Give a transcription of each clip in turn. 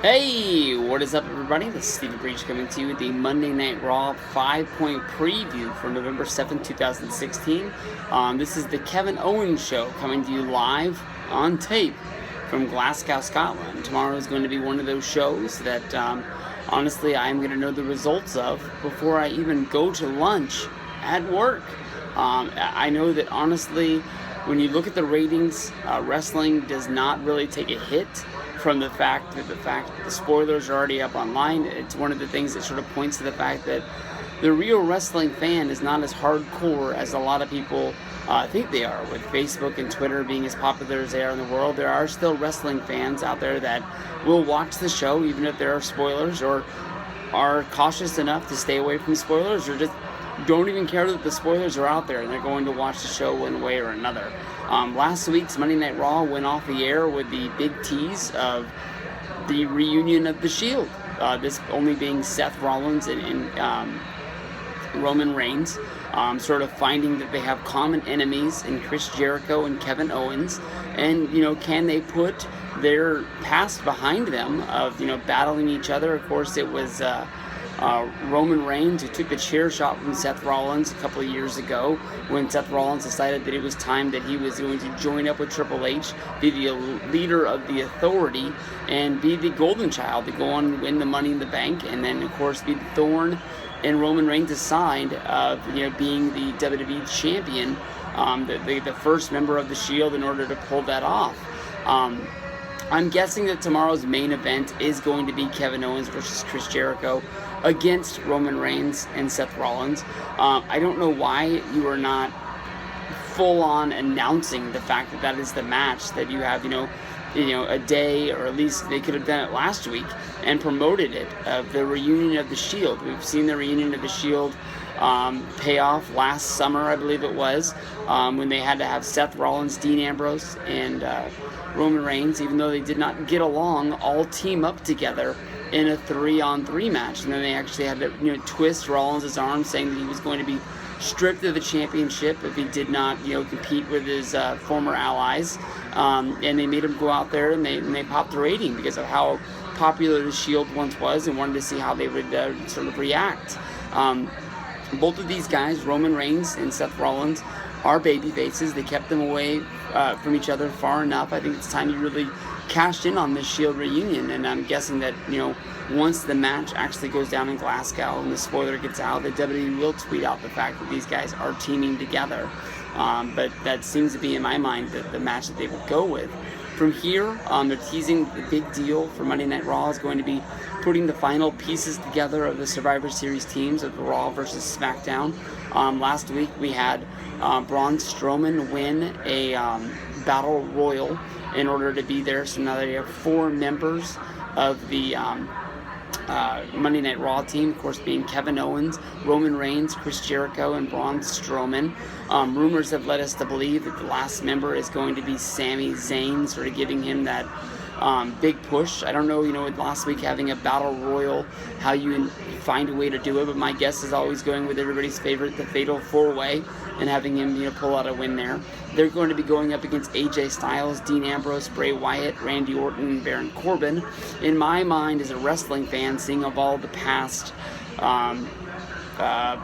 Hey, what is up, everybody? This is Stephen Breach coming to you with the Monday Night Raw 5-point preview for November 7th, 2016. This is the Kevin Owens Show coming to you live on tape from Glasgow, Scotland. Tomorrow is going to be one of those shows that, honestly, I'm going to know the results of before I even go to lunch at work. I know that, honestly, when you look at the ratings, wrestling does not really take a hit from the fact that the spoilers are already up online. It's one of the things that sort of points to the fact that the real wrestling fan is not as hardcore as a lot of people think they are. With Facebook and Twitter being as popular as they are in the world, there are still wrestling fans out there that will watch the show even if there are spoilers, or are cautious enough to stay away from spoilers, or just don't even care that the spoilers are out there and they're going to watch the show one way or another. Last week's Monday Night Raw went off the air with the big tease of the reunion of the Shield. This only being Seth Rollins and Roman Reigns, sort of finding that they have common enemies in Chris Jericho and Kevin Owens, and can they put their past behind them of battling each other. Of course, it was Roman Reigns who took the chair shot from Seth Rollins a couple of years ago when Seth Rollins decided that it was time that he was going to join up with Triple H, be the leader of the Authority, and be the golden child to go on and win the Money in the Bank, and then of course be the thorn in Roman Reigns' side of being the WWE champion, the first member of the Shield in order to pull that off. I'm guessing that tomorrow's main event is going to be Kevin Owens versus Chris Jericho against Roman Reigns and Seth Rollins. I don't know why you are not full-on announcing the fact that that is the match, that you have, a day, or at least they could have done it last week and promoted it, of the reunion of the Shield. We've seen the reunion of the Shield pay off last summer, I believe it was, when they had to have Seth Rollins, Dean Ambrose, and Roman Reigns, even though they did not get along, all team up together in a 3-on-3 match. And then they actually had to twist Rollins' arm, saying that he was going to be stripped of the championship if he did not compete with his former allies. And they made him go out there and they popped the rating because of how popular the Shield once was, and wanted to see how they would sort of react. Both of these guys, Roman Reigns and Seth Rollins, are baby faces. They kept them away from each other far enough. I think it's time you really cashed in on this Shield reunion, and I'm guessing that once the match actually goes down in Glasgow and the spoiler gets out, that WWE will tweet out the fact that these guys are teaming together. But that seems to be, in my mind, the match that they would go with. From here, they're teasing the big deal for Monday Night Raw is going to be putting the final pieces together of the Survivor Series teams of the Raw versus SmackDown. Last week we had Braun Strowman win a Battle Royal in order to be there. So now they have 4 members of the Monday Night Raw team, of course, being Kevin Owens, Roman Reigns, Chris Jericho, and Braun Strowman. Rumors have led us to believe that the last member is going to be Sami Zayn, sort of giving him that big push. I don't know, with last week having a Battle Royal, how you find a way to do it, but my guess is always going with everybody's favorite, the Fatal 4-Way, and having him, pull out a win there. They're going to be going up against AJ Styles, Dean Ambrose, Bray Wyatt, Randy Orton, and Baron Corbin. In my mind, as a wrestling fan, seeing of all the past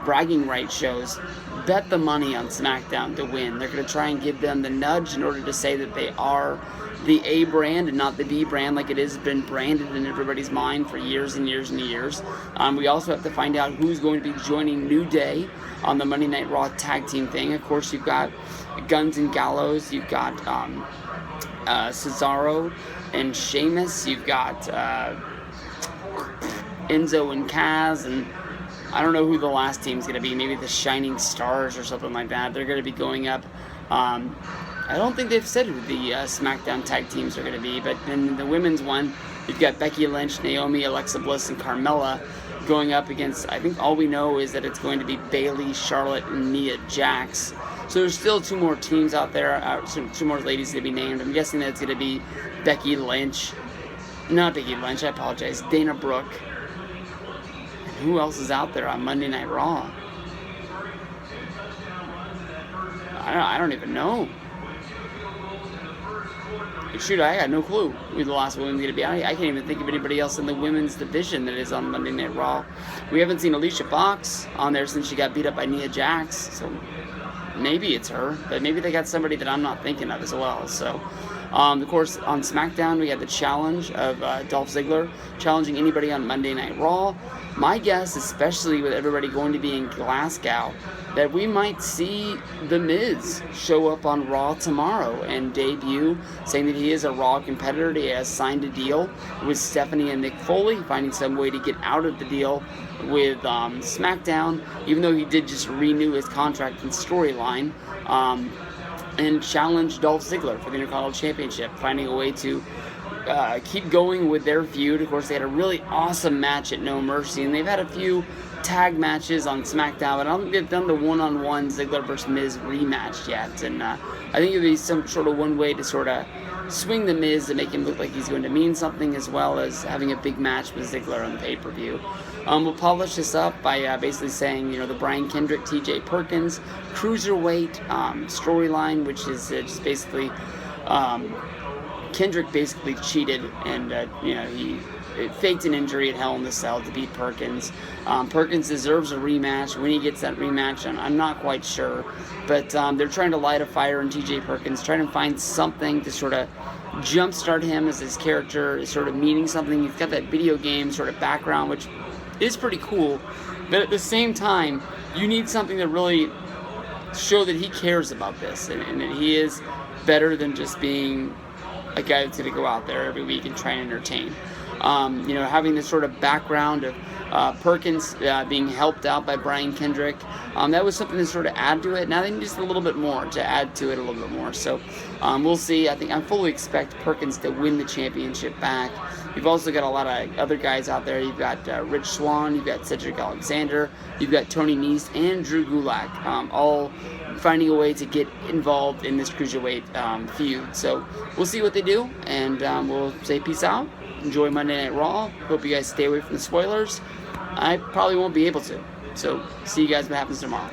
bragging rights shows, bet the money on SmackDown to win. They're going to try and give them the nudge in order to say that they are the A brand and not the B brand, like it has been branded in everybody's mind for years and years and years. We also have to find out who's going to be joining New Day on the Monday Night Raw tag team thing. Of course, you've got Guns and Gallows, you've got Cesaro and Sheamus, you've got Enzo and Kaz, and I don't know who the last team's going to be, maybe the Shining Stars or something like that. They're going to be going up. I don't think they've said who the SmackDown tag teams are going to be, but in the women's one, you've got Becky Lynch, Naomi, Alexa Bliss, and Carmella going up against, I think all we know is that it's going to be Bayley, Charlotte, and Nia Jax. So there's still 2 more teams out there, 2 more ladies to be named. I'm guessing that it's going to be Becky Lynch. Not Becky Lynch, I apologize. Dana Brooke. And who else is out there on Monday Night Raw? I don't even know. shoot, I got no clue who the last woman's going to be. I can't even think of anybody else in the women's division that is on Monday Night Raw. We haven't seen Alicia Fox on there since she got beat up by Nia Jax, so maybe it's her, but maybe they got somebody that I'm not thinking of as well. So, of course, on SmackDown, we had the challenge of Dolph Ziggler challenging anybody on Monday Night Raw. My guess, especially with everybody going to be in Glasgow, that we might see The Miz show up on Raw tomorrow and debut, saying that he is a Raw competitor. He has signed a deal with Stephanie and Mick Foley, finding some way to get out of the deal with SmackDown, even though he did just renew his contract and storyline, and challenge Dolph Ziggler for the Intercontinental Championship, finding a way to keep going with their feud. Of course, they had a really awesome match at No Mercy, and they've had a few tag matches on SmackDown, but I don't think they've done the one-on-one Ziggler versus Miz rematch yet, and I think it would be some sort of one way to sort of swing the Miz to make him look like he's going to mean something, as well as having a big match with Ziggler on the pay-per-view. We'll polish this up by basically saying, the Brian Kendrick, TJ Perkins cruiserweight storyline, which is just basically Kendrick basically cheated, and he faked an injury at Hell in the Cell to beat Perkins. Perkins deserves a rematch. When he gets that rematch, I'm not quite sure, but they're trying to light a fire in TJ Perkins, trying to find something to sort of jumpstart him as his character is sort of meaning something. He's got that video game sort of background, which is pretty cool, but at the same time, you need something to really show that he cares about this, and that he is better than just being a guy that's going to go out there every week and try and entertain. Having this sort of background of Perkins being helped out by Brian Kendrick, that was something to sort of add to it. Now they need just a little bit more to add to it a little bit more. So we'll see. I fully expect Perkins to win the championship back. You've also got a lot of other guys out there. You've got Rich Swann, you've got Cedric Alexander, you've got Tony Nese and Drew Gulak, all finding a way to get involved in this cruiserweight feud. So we'll see what they do, and we'll say peace out. Enjoy Monday Night Raw. Hope you guys stay away from the spoilers. I probably won't be able to. So see you guys what happens tomorrow.